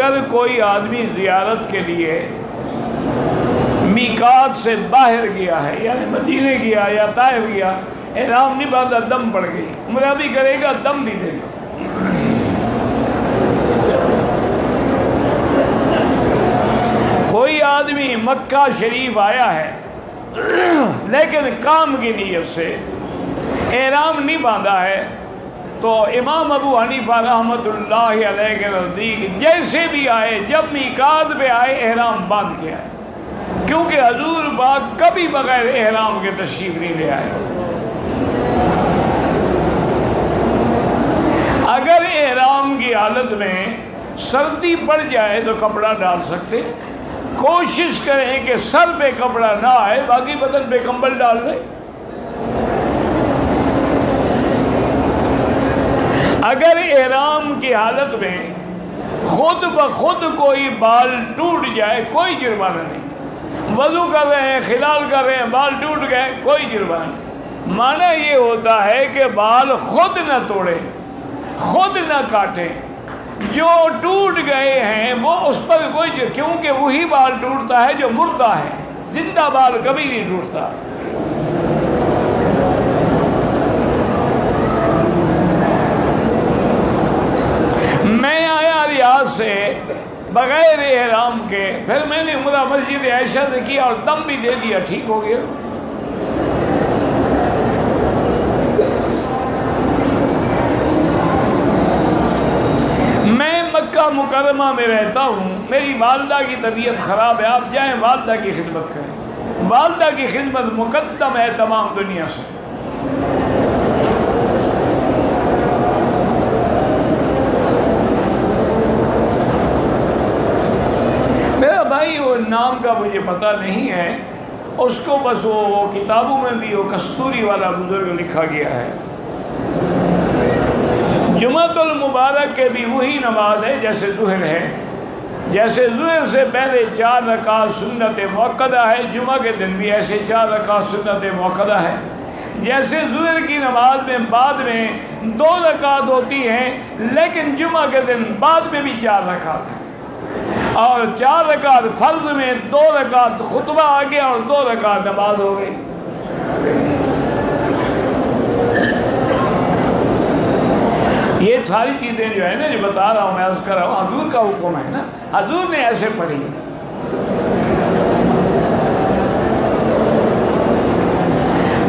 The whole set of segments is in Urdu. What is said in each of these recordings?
اگر کوئی آدمی زیارت کے لیے میقات سے باہر گیا ہے، یعنی مدینے گیا یا طائف گیا، احرام نہیں باندھا، دم پڑ گئی، عمرہ بھی کرے گا، دم بھی دے گا۔ کوئی آدمی مکہ شریف آیا ہے لیکن کام کی نیت سے احرام نہیں باندھا ہے، تو امام ابو حنیفہ رحمۃ اللہ علیہ کے نزدیک جیسے بھی آئے، جب میقات پہ آئے احرام باندھ کے آئے، کیونکہ حضور پاک کبھی بغیر احرام کے تشریف نہیں لے آئے۔ اگر احرام کی حالت میں سردی پڑ جائے تو کپڑا ڈال سکتے، کوشش کریں کہ سر پہ کپڑا نہ آئے، باقی بدن پہ کمبل ڈال دیں۔ اگر احرام کی حالت میں خود بخود کوئی بال ٹوٹ جائے، کوئی جرمانہ نہیں، وضو کر رہے ہیں، خلال کر رہے ہیں، بال ٹوٹ گئے، کوئی جرمانہ نہیں۔ معنی یہ ہوتا ہے کہ بال خود نہ توڑیں، خود نہ کاٹیں، جو ٹوٹ گئے ہیں وہ اس پر کوئی، کیونکہ وہی بال ٹوٹتا ہے جو مردہ ہے، زندہ بال کبھی نہیں ٹوٹتا۔ میں آیا ریاض سے بغیر احرام کے، پھر میں نے عمرہ مسجد عائشہ سے کیا اور دم بھی دے دیا، ٹھیک ہو گیا۔ میں مکہ مکرمہ میں رہتا ہوں، میری والدہ کی طبیعت خراب ہے، آپ جائیں والدہ کی خدمت کریں، والدہ کی خدمت مقدم ہے تمام دنیا سے۔ میرا بھائی وہ نام کا مجھے پتہ نہیں ہے، اس کو بس وہ کتابوں میں بھی وہ کستوری والا بزرگ لکھا گیا ہے۔ جمعۃ المبارک کے بھی وہی نماز ہے جیسے ظہر ہے، جیسے ظہر سے پہلے 4 رکعت سنت موقدہ ہے، جمعہ کے دن بھی ایسے 4 رکعت سنت موقدہ ہے۔ جیسے ظہر کی نماز میں بعد میں 2 رکعت ہوتی ہیں، لیکن جمعہ کے دن بعد میں بھی 4 رکعت ہیں، اور 4 رکعت فرض میں 2 رکعت خطبہ آ گیا اور 2 رکعت نماز ہو گئی۔ یہ ساری چیزیں جو ہے نا جو بتا رہا ہوں میں، عرض کر رہا ہوں حضور کا حکم ہے نا، حضور نے ایسے پڑھی۔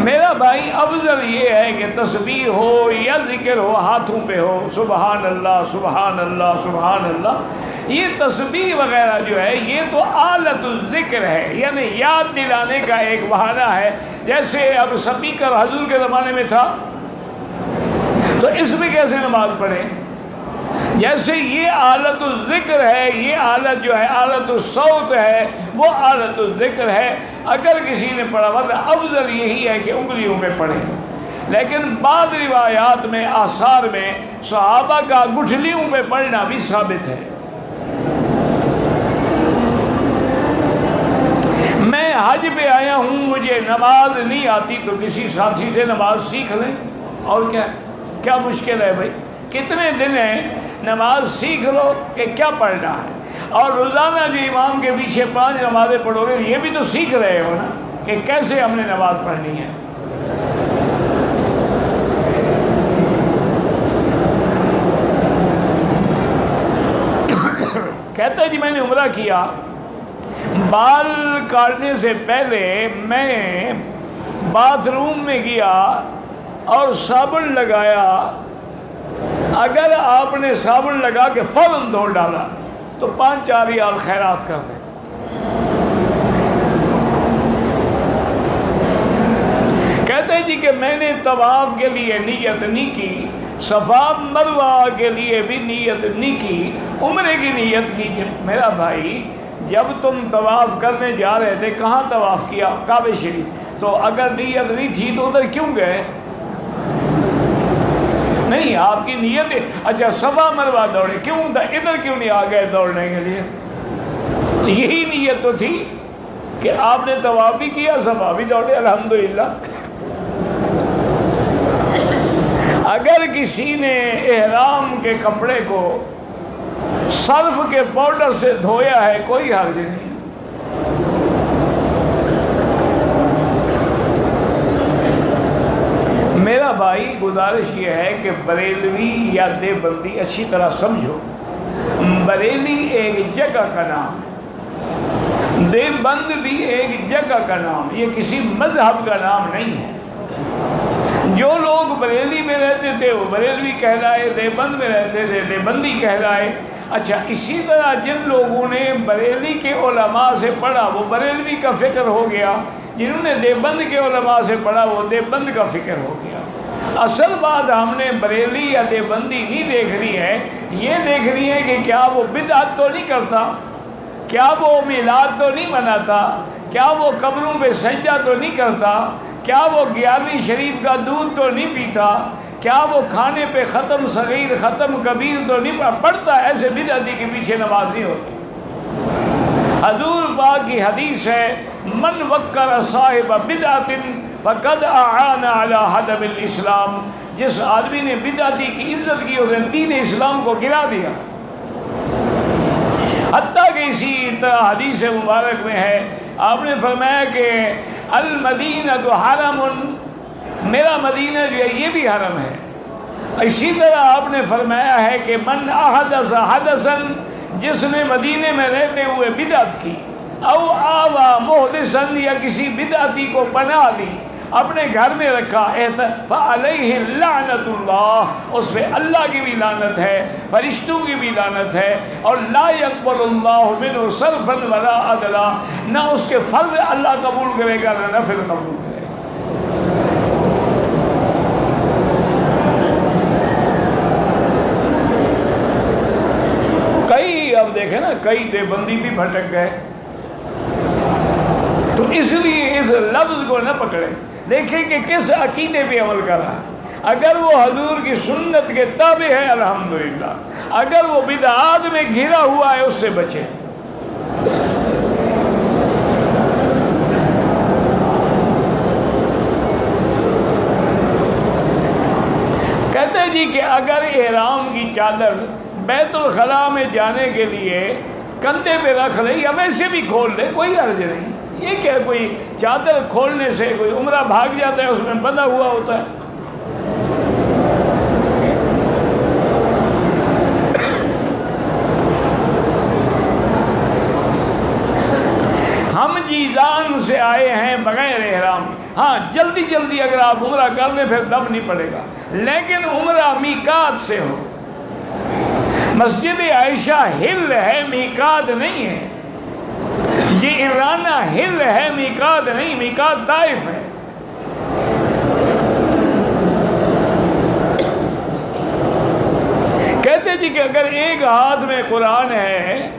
میرا بھائی افضل یہ ہے کہ تسبیح ہو یا ذکر ہو، ہاتھوں پہ ہو، سبحان اللہ سبحان اللہ سبحان اللہ۔ یہ تسبیح وغیرہ جو ہے یہ تو آلت الذکر ہے، یعنی یاد دلانے کا ایک بہانہ ہے۔ جیسے اب سپیکر حضور کے زمانے میں تھا تو اس میں کیسے نماز پڑھیں؟ جیسے یہ آلت الذکر ہے، یہ آلت جو ہے آلت الصوت ہے، وہ آلت الذکر ہے۔ اگر کسی نے پڑھا ورنہ افضل یہی ہے کہ انگلیوں میں پڑھے، لیکن بعض روایات میں آثار میں صحابہ کا گٹھلیوں پہ پڑھنا بھی ثابت ہے۔ میں حج پہ آیا ہوں، مجھے نماز نہیں آتی تو کسی ساتھی سے نماز سیکھ لیں، اور کیا مشکل ہے بھائی؟ کتنے دن ہیں، نماز سیکھ لو کہ کیا پڑھنا ہے، اور روزانہ جو امام کے پیچھے 5 نمازیں پڑھو گے، یہ بھی تو سیکھ رہے ہو نا کہ کیسے ہم نے نماز پڑھنی ہے۔ کہتا ہے جی میں نے عمرہ کیا، بال کاٹنے سے پہلے میں باتھ روم میں گیا اور صابن لگایا، اگر آپ نے صابن لگا کے فوراً دھو ڈالا تو 5-4 ریال خیرات کر دیں۔ کہتے ہیں جی کہ میں نے طواف کے لیے نیت نہیں کی، صفا مروہ کے لیے بھی نیت نہیں کی، عمرے کی نیت کی۔ میرا بھائی جب تم طواف کرنے جا رہے تھے کہاں طواف کیا؟ کعبہ شریف۔ تو اگر نیت نہیں تھی تو ادھر کیوں گئے؟ نہیں، آپ کی نیت اچھا صفا مروہ دوڑے، کیوں ادھر کیوں نہیں آ گئے دوڑنے کے لیے؟ تو یہی نیت تو تھی کہ آپ نے طواف بھی کیا، صفا بھی دوڑے، الحمدللہ۔ اگر کسی نے احرام کے کپڑے کو صرف کے پاؤڈر سے دھویا ہے کوئی حرج نہیں۔ میرا بھائی گزارش یہ ہے کہ بریلوی یا دیوبندی اچھی طرح سمجھو، بریلی ایک جگہ کا نام، دیوبند بھی ایک جگہ کا نام، یہ کسی مذہب کا نام نہیں ہے۔ جو لوگ بریلی میں رہتے تھے وہ بریلوی کہلائے، دیوبند میں رہتے تھے دیوبندی کہلائے۔ اچھا، اسی طرح جن لوگوں نے بریلی کے علماء سے پڑھا وہ بریلوی کا فکر ہو گیا، جنہوں نے دیوبند کے علماء سے پڑھا وہ دیوبند کا فکر ہو گیا۔ اصل بات ہم نے بریلی یا دیوبندی نہیں دیکھنی ہے، یہ دیکھنی ہے کہ کیا وہ بدعت تو نہیں کرتا، کیا وہ میلاد تو نہیں مناتا، کیا وہ قبروں پہ سجدہ تو نہیں کرتا، کیا وہ 11ویں شریف کا دودھ تو نہیں پیتا، کیا وہ کھانے پہ ختم صغیر ختم کبیر تو نہیں پڑھتا۔ ایسے بدعتی کے پیچھے نماز نہیں ہوتی۔ حضور پاک کی حدیث ہے، من وقر صاحب بدعت فقد اعان علی ہدم الاسلام، جس آدمی نے بدعتی کی عزت کی اس نے دین اسلام کو گرا دیا۔ حتیٰ کہ اسی طرح حدیث مبارک میں ہے، آپ نے فرمایا کہ المدینہ حرم، میرا مدینہ جو ہے یہ بھی حرم ہے۔ اسی طرح آپ نے فرمایا ہے کہ من احدث حدثا، جس نے مدینے میں رہتے ہوئے بدعت کی، او آوا محدثا، یا کسی بدعتی کو پناہ لی اپنے گھر میں رکھا، فعلیہ لعنت اللہ، اس پہ اللہ کی بھی لعنت ہے، فرشتوں کی بھی لعنت ہے، اور لا یقبل اللہ منہ صرفا ولا عدلا، نہ اس کے فرض اللہ قبول کرے گا نہ نفل قبول کرے گا۔ کئی اب دیکھیں نا، کئی دیوبندی بھی بھٹک گئے، تو اس لیے اس لفظ کو نہ پکڑیں، دیکھیں کہ کس عقیدے پہ عمل کر رہا ہے۔ اگر وہ حضور کی سنت کے تابع ہے الحمدللہ، اگر وہ بدعات میں گھرا ہوا ہے اس سے بچے۔ کہتے جی کہ اگر احرام کی چادر بیت الخلاء میں جانے کے لیے کندھے پہ رکھ لے یا ویسے بھی کھول لے کوئی حرج نہیں، یہ کیا کوئی چادر کھولنے سے کوئی عمرہ بھاگ جاتا ہے، اس میں بندھا ہوا ہوتا ہے۔ ہم جیزان سے آئے ہیں بغیر احرام، ہاں جلدی جلدی اگر آپ عمرہ کر لیں پھر دم نہیں پڑے گا، لیکن عمرہ میقات سے ہو۔ مسجد عائشہ ہل ہے، میقات نہیں ہے، یہ عمرانہ ہل ہے، میقات نہیں، میقات طائف ہے۔ کہتے جی کہ اگر ایک ہاتھ میں قرآن ہے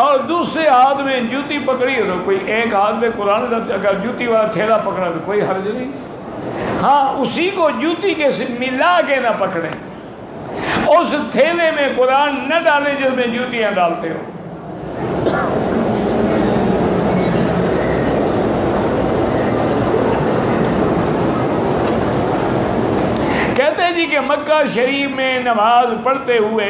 اور دوسرے ہاتھ میں جوتی پکڑی ہو، تو کوئی ایک ہاتھ میں قرآن اگر جوتی والا تھیلا پکڑا تو کوئی حرج نہیں، ہاں اسی کو جوتی کے سے ملا کے نہ پکڑیں، اس تھیلے میں قرآن نہ ڈالیں جس میں جوتیاں ڈالتے ہو۔ کہتے ہیں جی کہ مکہ شریف میں نماز پڑھتے ہوئے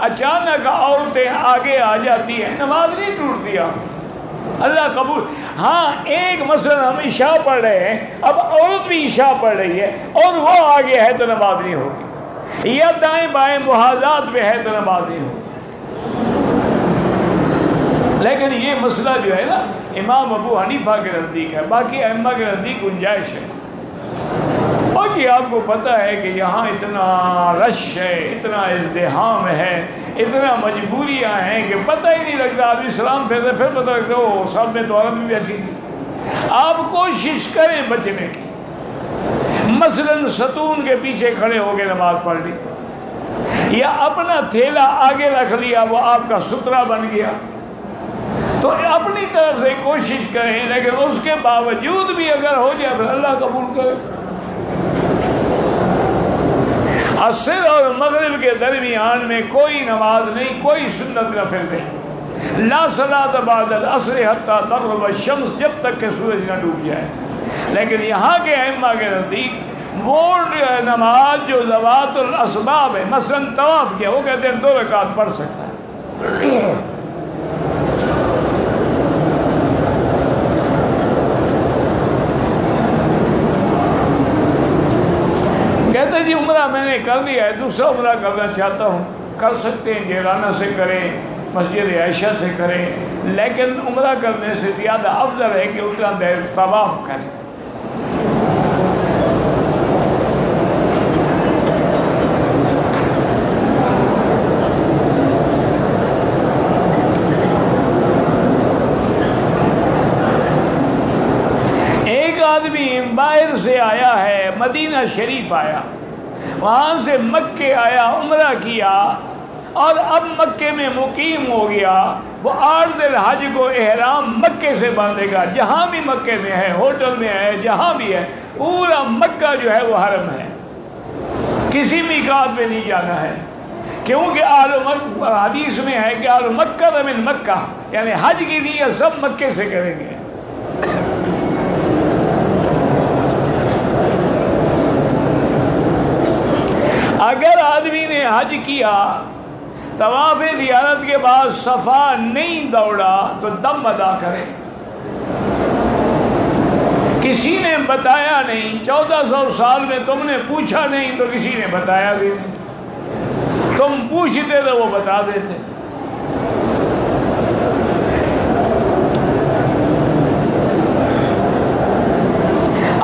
اچانک عورتیں آگے آ جاتی ہیں، نماز نہیں ٹوٹتی آپ، اللہ قبول۔ ہاں ایک مثلا ہم عشاء پڑھ رہے ہیں، اب عورت بھی عشاء پڑھ رہی ہے اور وہ آگے ہے تو نماز نہیں ہوگی، یا دائیں بائیں محاذات پہ ہے تو نماز نہیں ہوگی۔ لیکن یہ مسئلہ جو ہے نا امام ابو حنیفہ کے نزدیک ہے، باقی ائمہ کے نزدیک گنجائش ہے۔ اور یہ آپ کو پتہ ہے کہ یہاں اتنا رش ہے، اتنا ازدحام ہے، اتنا مجبوریاں ہیں کہ پتہ ہی نہیں لگتا، ابھی سلام پھیرتے پھر پتہ لگتا ہے سب میں تو عورت بھی بیٹھی تھی۔ آپ کوشش کریں بچنے کی، مثلاً ستون کے پیچھے کھڑے ہو کے نماز پڑھ لی، یا اپنا تھیلا آگے رکھ لیا، وہ آپ کا سترہ بن گیا، تو اپنی طرف سے کوشش کریں، لیکن اس کے باوجود بھی اگر ہو جائے پھر اللہ قبول کرے۔ عصر اور مغرب کے درمیان میں کوئی نماز نہیں، کوئی سنت نفل نہیں، لا صلاۃ بعد العصر حتی تغرب الشمس، جب تک کہ سورج نہ ڈوب جائے۔ لیکن یہاں کے ائمہ کے نزدیک وہ نماز جو ذوات الاسباب ہے، مثلا طواف کیا، وہ کہتے ہیں 2 رکعت پڑھ سکتا ہے۔ کہتے جی عمرہ میں نے کر لیا ہے، دوسرا عمرہ کرنا چاہتا ہوں، کر سکتے ہیں، جیرانہ سے کریں، مسجد عائشہ سے کریں، لیکن عمرہ کرنے سے زیادہ افضل ہے کہ اتنا دیر طواف کریں۔ ایک آدمی باہر سے آیا ہے، مدینہ شریف آیا، وہاں سے مکے آیا، عمرہ کیا، اور اب مکے میں مقیم ہو گیا، وہ 8 دن حج کو احرام مکے سے باندھے گا، جہاں بھی مکے میں ہے، ہوٹل میں ہے، جہاں بھی ہے، پورا مکہ جو ہے وہ حرم ہے، کسی میقات میں نہیں جانا ہے، کیونکہ حدیث میں ہے کہ آل مکہ من مکہ، یعنی حج کی نیت سب مکے سے کریں گے۔ اگر آدمی نے حج کیا، طواف زیارت کے بعد صفا نہیں دوڑا تو دم ادا کرے۔ کسی نے بتایا نہیں، 1400 سال میں تم نے پوچھا نہیں تو کسی نے بتایا بھی نہیں، تم پوچھتے تو وہ بتا دیتے۔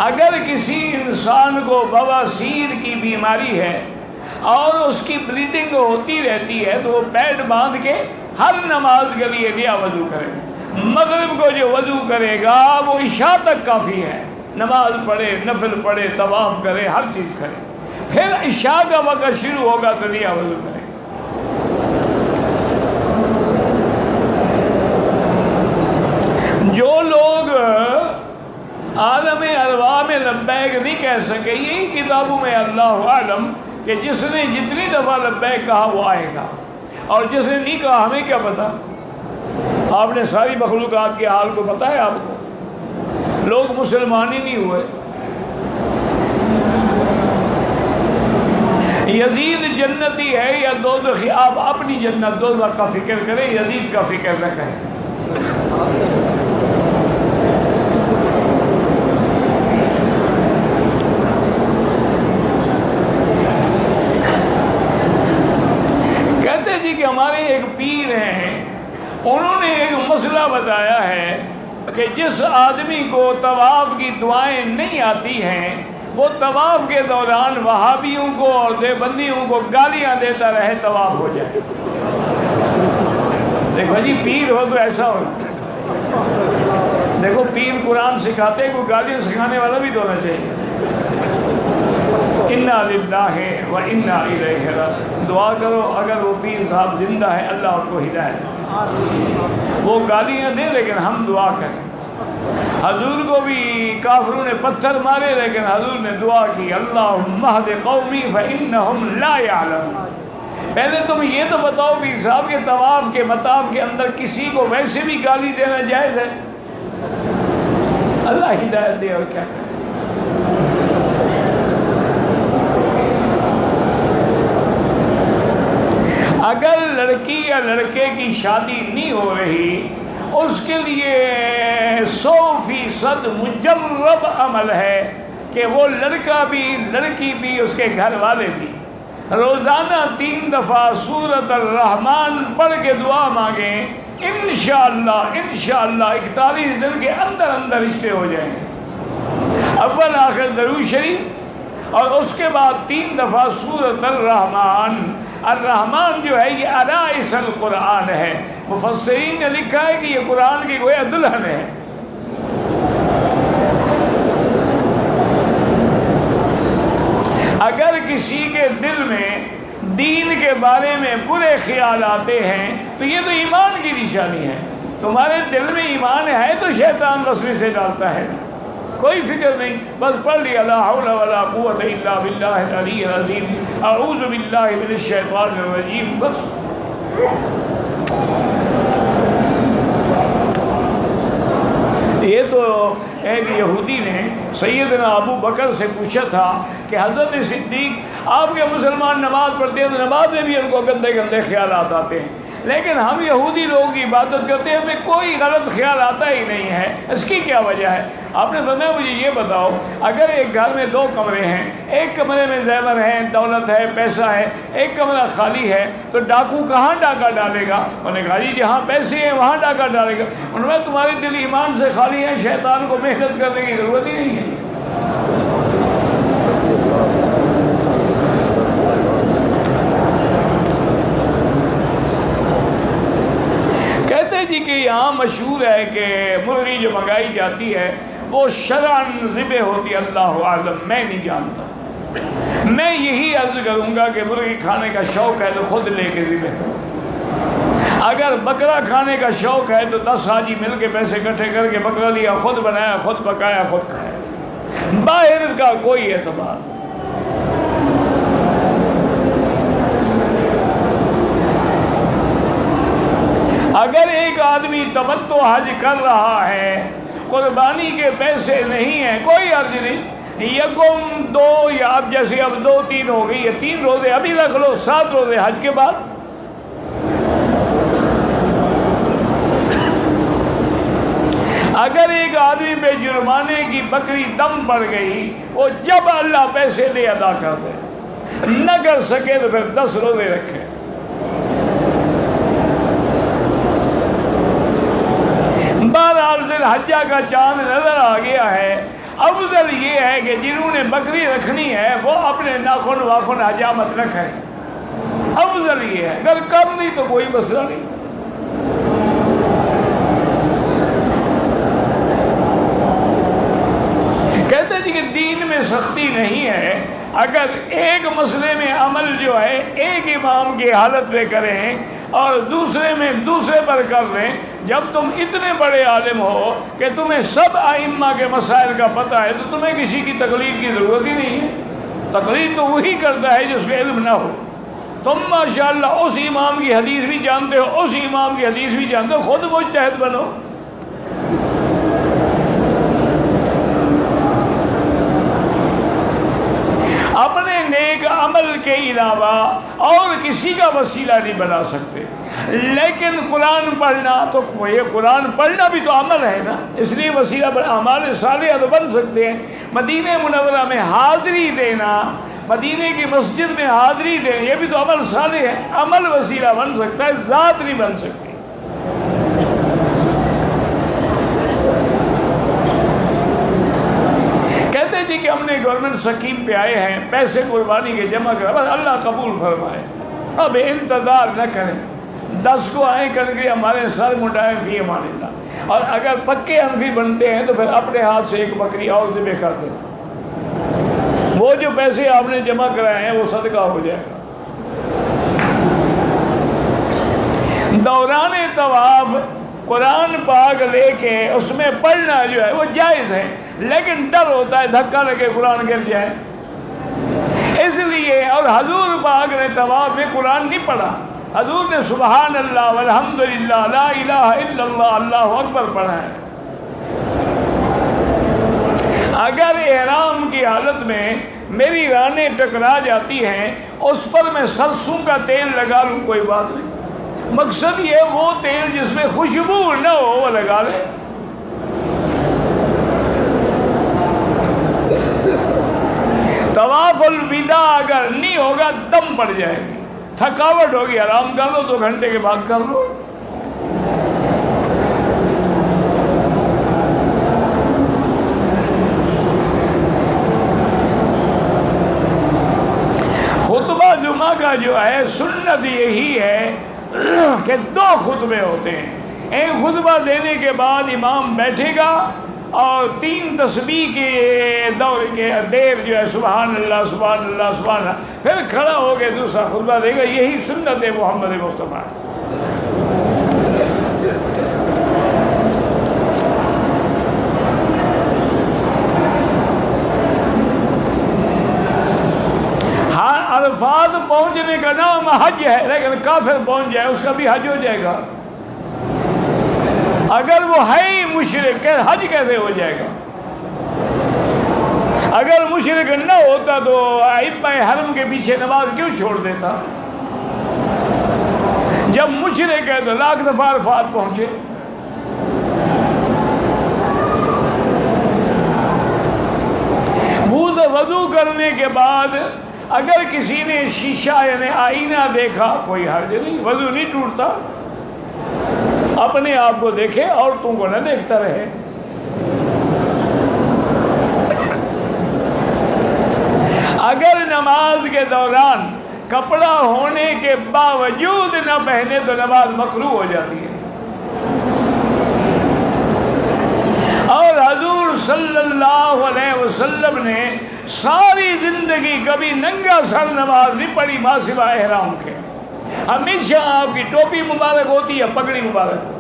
اگر کسی انسان کو بواسیر کی بیماری ہے اور اس کی بلیڈنگ ہوتی رہتی ہے تو وہ پیڈ باندھ کے ہر نماز کے لیے نیا وضو کرے۔ مغرب کو جو وضو کرے گا وہ عشاء تک کافی ہے، نماز پڑھے، نفل پڑھے، طواف کرے، ہر چیز کرے، پھر عشاء کا وقت شروع ہوگا تو نیا وضو کرے۔ جو لوگ عالم ارواح میں لبیک نہیں کہہ سکے، یہی کتابوں میں اللہ عالم کہ جس نے جتنی دفعہ لبیک کہا وہ آئے گا، اور جس نے نہیں کہا ہمیں کیا پتا؟ آپ نے ساری مخلوقات کے حال کو بتایا، آپ کو لوگ مسلمان ہی نہیں ہوئے۔ یزید جنتی ہے یا دوزخی؟ آپ اپنی جنت دوزخ کا فکر کریں، یزید کا فکر نہ کریں۔ جی کہ ہمارے ایک پیر ہیں، انہوں نے ایک مسئلہ بتایا ہے کہ جس آدمی کو طواف کی دعائیں نہیں آتی ہیں وہ طواف کے دوران وہابیوں کو اور دیوبندیوں کو گالیاں دیتا رہے، طواف ہو جائے۔ دیکھو جی پیر ہو تو ایسا ہونا، دیکھو پیر قرآن سکھاتے، کوئی گالیاں سکھانے والا بھی تو ہونا چاہیے۔ انا للہ و انا الیہ راجعون۔ دعا کرو اگر وہ پیر صاحب زندہ ہے اللہ ان کو ہدایت، وہ گالیاں دیں لیکن ہم دعا کریں۔ حضور کو بھی کافروں نے پتھر مارے لیکن حضور نے دعا کی، اللہم اہد قومی فانہم لا یعلمون۔ پہلے تم یہ تو بتاؤ کہ صاحب کے طواف کے مطاف کے اندر کسی کو ویسے بھی گالی دینا جائز ہے؟ اللہ ہدایت دے، اور کیا کرے۔ اگر لڑکی یا لڑکے کی شادی نہیں ہو رہی، اس کے لیے 100% مجرب عمل ہے کہ وہ لڑکا بھی لڑکی بھی اس کے گھر والے بھی روزانہ 3 دفعہ سورۃ الرحمن پڑھ کے دعا مانگیں، انشاءاللہ 41 دن کے اندر رشتے ہو جائیں گے۔ اول آخر درود شریف اور اس کے بعد 3 دفعہ سورۃ الرحمن۔ الرحمن جو ہے یہ عرائس القرآن ہے، مفسرین نے لکھا ہے کہ یہ قرآن کی گویا دلہن ہے۔ اگر کسی کے دل میں دین کے بارے میں برے خیال آتے ہیں تو یہ تو ایمان کی نشانی ہے۔ تمہارے دل میں ایمان ہے تو شیطان وسوسے سے ڈالتا ہے، کوئی فکر نہیں، بس پڑھ لیا لا حول ولا قوت الا باللہ العلی العظیم، اعوذ باللہ من الشیطان الرجیم، بس۔ یہ تو ایک یہودی نے سیدنا ابو بکر سے پوچھا تھا کہ حضرت صدیق آپ کے مسلمان نماز پڑھتے ہیں تو نماز میں بھی ان کو گندے گندے خیالات آتے ہیں، لیکن ہم یہودی لوگوں کی عبادت کرتے ہیں ہمیں کوئی غلط خیال آتا ہی نہیں ہے، اس کی کیا وجہ ہے؟ آپ نے فرمایا مجھے یہ بتاؤ، اگر ایک گھر میں 2 کمرے ہیں، ایک کمرے میں زیور ہے، دولت ہے، پیسہ ہے، ایک کمرہ خالی ہے، تو ڈاکو کہاں ڈاکہ ڈالے گا؟ انہوں نے کہا جی جہاں پیسے ہیں وہاں ڈاکہ ڈالے گا۔ انہوں نے تمہارے دل ایمان سے خالی ہیں، شیطان کو محنت کرنے کی ضرورت ہی نہیں ہے۔ کہتے جی کہ یہاں مشہور ہے کہ مرغی جو منگائی جاتی ہے وہ شرعاً ذبح ہوتی ہے، اللہ عالم، میں نہیں جانتا۔ میں یہی عرض کروں گا کہ مرغی کھانے کا شوق ہے تو خود لے کے ذبح کرو، اگر بکرا کھانے کا شوق ہے تو 10 حاجی مل کے پیسے اکٹھے کر کے بکرا لیا، خود بنایا، خود پکایا، خود کھایا، باہر کا کوئی اعتبار۔ اگر ایک آدمی تمتع حج کر رہا ہے، قربانی کے پیسے نہیں ہیں، کوئی عرض نہیں، یکم 2 یا اب جیسے اب 2 3 ہو گئی ہے، 3 روزے ابھی رکھ لو، 7 روزے حج کے بعد۔ اگر ایک آدمی پہ جرمانے کی بکری دم پڑ گئی، وہ جب اللہ پیسے دے ادا کر دے، نہ کر سکے تو پھر 10 روزے رکھے۔ بہرحال ذوالحجہ کا چاند نظر آ گیا ہے، افضل یہ ہے کہ جنہوں نے بکری رکھنی ہے وہ اپنے ناخن واخن حجامت نہ کریں، افضل یہ ہے، اگر کر نہیں تو کوئی مسئلہ نہیں۔ کہتے جی کہ دین میں سختی نہیں ہے، اگر ایک مسئلے میں عمل جو ہے ایک امام کی حالت میں کریں اور دوسرے پر کر لیں، جب تم اتنے بڑے عالم ہو کہ تمہیں سب ائمہ کے مسائل کا پتہ ہے تو تمہیں کسی کی تقلید کی ضرورت ہی نہیں ہے، تقلید تو وہی کرتا ہے جس کو علم نہ ہو۔ تم ماشاءاللہ اس امام کی حدیث بھی جانتے ہو، اس امام کی حدیث بھی جانتے ہو، خود مجتہد بنو۔ اپنے نیک عمل کے علاوہ اور کسی کا وسیلہ نہیں بنا سکتے، لیکن قرآن پڑھنا تو یہ قرآن پڑھنا بھی تو عمل ہے نا، اس لیے وسیلہ اعمال صالحہ تو بن سکتے ہیں۔ مدینہ منورہ میں حاضری دینا، مدینہ کی مسجد میں حاضری دینا، یہ بھی تو عمل صالح ہے، عمل وسیلہ بن سکتا ہے، ذات نہیں بن سکتی۔ کہتے جی کہ ہم نے گورنمنٹ سکیم پہ آئے ہیں، پیسے قربانی کے جمع کرا، بس اللہ قبول فرمائے، اب انتظار نہ کریں، 10 کو آئیں کر کے ہمارے سر منڈائیں فی امان اللہ، اور اگر پکے حنفی بنتے ہیں تو پھر اپنے ہاتھ سے ایک بکری اور ذبح کر دینا، وہ جو پیسے آپ نے جمع کرائے ہیں وہ صدقہ ہو جائے گا۔ دوران طواف قرآن پاک لے کے اس میں پڑھنا جو ہے وہ جائز ہے، لیکن ڈر ہوتا ہے دھکا لگے قرآن گر جائے، اس لیے۔ اور حضور پاک نے طواف میں قرآن نہیں پڑھا، حضور نے سبحان اللہ والحمدللہ لا الہ الا اللہ اللہ اکبر پڑھا ہے۔ اگر احرام کی حالت میں میری رانیں ٹکرا جاتی ہیں، اس پر میں سرسوں کا تیل لگا لوں، کوئی بات نہیں، مقصد یہ وہ تیل جس میں خوشبو نہ ہو وہ لگا لے۔ طواف الوداع اگر نہیں ہوگا دم پڑ جائے گی، تھکاوٹ ہوگی، آرام کر لو، 2 گھنٹے کے بعد کر لو۔ خطبہ جمعہ کا جو ہے سنت یہی ہے کہ 2 خطبے ہوتے ہیں، ایک خطبہ دینے کے بعد امام بیٹھے گا اور 3 تسبیح کے دور کے دیر جو ہے سبحان اللہ سبحان اللہ سبحان اللہ، پھر کھڑا ہو کے دوسرا خطبہ دے گا، یہی سنت محمد مصطفیٰ۔ عرفات پہنچنے کا نام حج ہے، لیکن کافر پہنچ جائے اس کا بھی حج ہو جائے گا، اگر وہ ہے ہی مشرک، حج کیسے ہو جائے گا؟ اگر مشرک نہ ہوتا تو ائمہ حرم کے پیچھے نماز کیوں چھوڑ دیتا؟ جب مشرک ہے تو لاکھ دفعہ عرفات پہنچے. وضو کرنے کے بعد اگر کسی نے شیشہ یعنی آئینہ دیکھا کوئی حرج نہیں، وضو نہیں ٹوٹتا. اپنے آپ کو دیکھے، عورتوں کو نہ دیکھتا رہے. اگر نماز کے دوران کپڑا ہونے کے باوجود نہ پہنے تو نماز مکروہ ہو جاتی ہے. اور حضور صلی اللہ علیہ وسلم نے ساری زندگی کبھی ننگا سر نماز نہیں پڑھی ماں سوائے احرام کے. ہمیشہ آپ کی ٹوپی مبارک ہوتی ہے، پگڑی مبارک.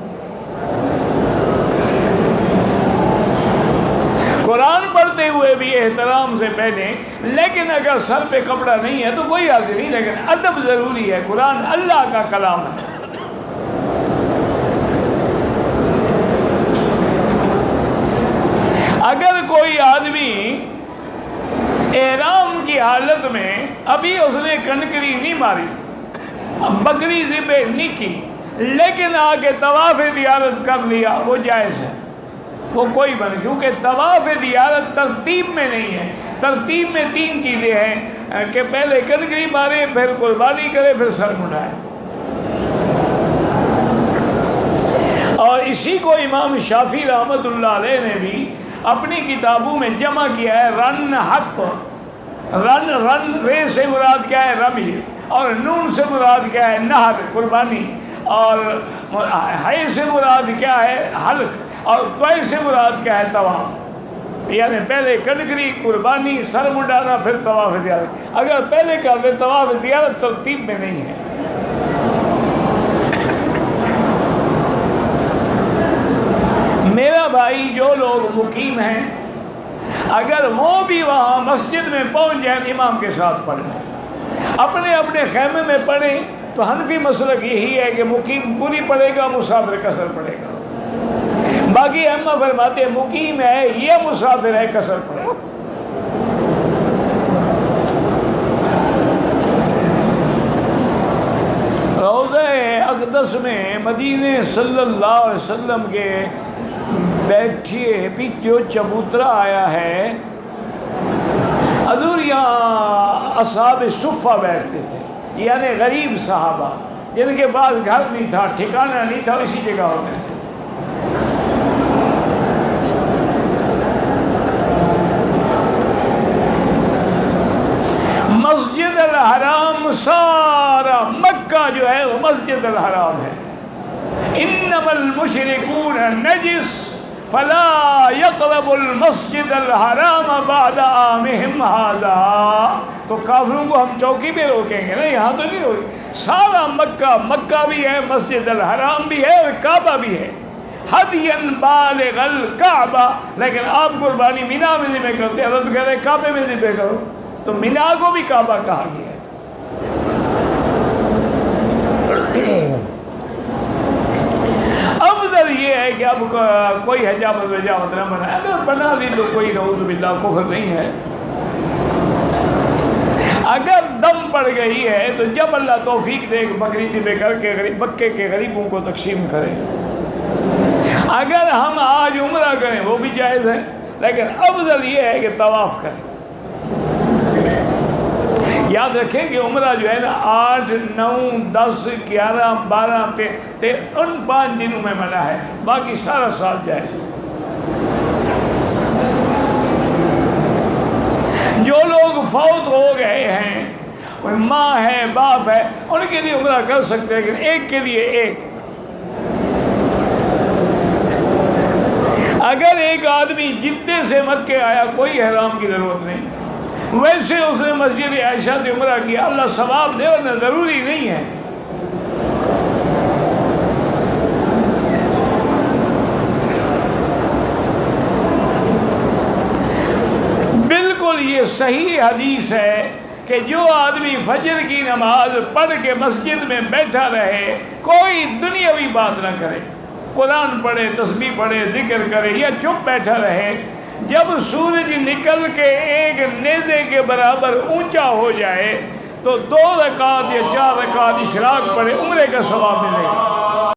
قرآن پڑھتے ہوئے بھی احترام سے پہنے، لیکن اگر سر پہ کپڑا نہیں ہے تو کوئی حرج نہیں، لیکن ادب ضروری ہے. قرآن اللہ کا کلام ہے. اگر کوئی آدمی احرام کی حالت میں ابھی اس نے کنکری نہیں ماری، بکری ذبح نہیں کی، لیکن آ کے طواف زیارت کر لیا، وہ جائز ہے. وہ کوئی بن، کیونکہ طواف زیارت ترتیب میں نہیں ہے. ترتیب میں 3 چیزیں ہیں کہ پہلے کنکری مارے، پھر قربانی کرے، پھر سر مڈائے. اور اسی کو امام شافعی رحمۃ اللہ علیہ نے بھی اپنی کتابوں میں جمع کیا ہے. رن حق، رن رے سے مراد کیا ہے؟ رمی. اور نون سے مراد کیا ہے؟ نہر، قربانی. اور ہے سے مراد کیا ہے؟ حلق. اور طے سے مراد کیا ہے؟ طواف. یعنی پہلے کنکری، قربانی، سر مڈانا، پھر طواف زیارت. اگر پہلے کر لے طواف زیارت ترتیب میں نہیں ہے. میرا بھائی جو لوگ مقیم ہیں اگر وہ بھی وہاں مسجد میں پہنچ جائیں امام کے ساتھ پڑھ لیں، اپنے اپنے خیمے میں پڑھیں، تو حنفی مسلک یہی ہے کہ مقیم پوری پڑھے گا، مسافر قصر پڑھے گا. باقی ائمہ فرماتے ہیں مقیم ہے یہ مسافر ہے، قصر پڑھے. روضہ اقدس میں مدینے صلی اللہ علیہ وسلم کے بیٹھیے پیچھے جو چبوترا آیا ہے، حضور یہاں اصحاب صفہ بیٹھتے تھے، یعنی غریب صحابہ جن کے پاس گھر نہیں تھا، ٹھکانہ نہیں تھا، اسی جگہ ہوتے تھے. مسجد الحرام، سارا مکہ جو ہے وہ مسجد الحرام ہے. انما المشرکون نجس فلا يقرب المسجد الحرام بعد عامهم هذا. تو کافروں کو ہم چوکی پہ روکیں گے نا، یہاں تو نہیں روکیں. سارا مکہ بھی ہے، مسجد الحرام بھی ہے، اور کعبہ بھی ہے. حدیا بالغ الکعبہ. لیکن آپ قربانی مینا میں ذبح کرتے ہیں، حضرت کہہ رہے کعبے میں ذبح کرو، تو مینا کو بھی کعبہ کہا گیا ہے. افضل یہ ہے کہ اب کوئی حجامت وجامت نہ بنائے. اگر بنا لی تو کوئی نعوذ باللہ کفر نہیں ہے. اگر دم پڑ گئی ہے تو جب اللہ توفیق دے بکری ذبح کر کے مکے کے غریبوں کو تقسیم کرے. اگر ہم آج عمرہ کریں وہ بھی جائز ہے، لیکن افضل یہ ہے کہ طواف کریں. یاد رکھیں کہ عمرہ جو ہے نا 8، 9، 10، 11، 12، 13 ان 5 دنوں میں منع ہے، باقی سارا سال جائز. جو لوگ فوت ہو گئے ہیں، ماں ہے، باپ ہے، ان کے لیے عمرہ کر سکتے ہیں، لیکن ایک کے لیے ایک. اگر ایک آدمی جدے سے مکے آیا، کوئی احرام کی ضرورت نہیں. ویسے اس نے مسجد عائشہ سے عمرہ کیا، اللہ ثواب دے، ورنہ ضروری نہیں ہے. بالکل یہ صحیح حدیث ہے کہ جو آدمی فجر کی نماز پڑھ کے مسجد میں بیٹھا رہے، کوئی دنیاوی بات نہ کرے، قرآن پڑھے، تسبیح پڑھے، ذکر کرے، یا چپ بیٹھا رہے، جب سورج نکل کے ایک نیزے کے برابر اونچا ہو جائے تو 2 رکعت یا 4 رکعت اشراق پڑھے، عمرے کا ثواب ملے گا۔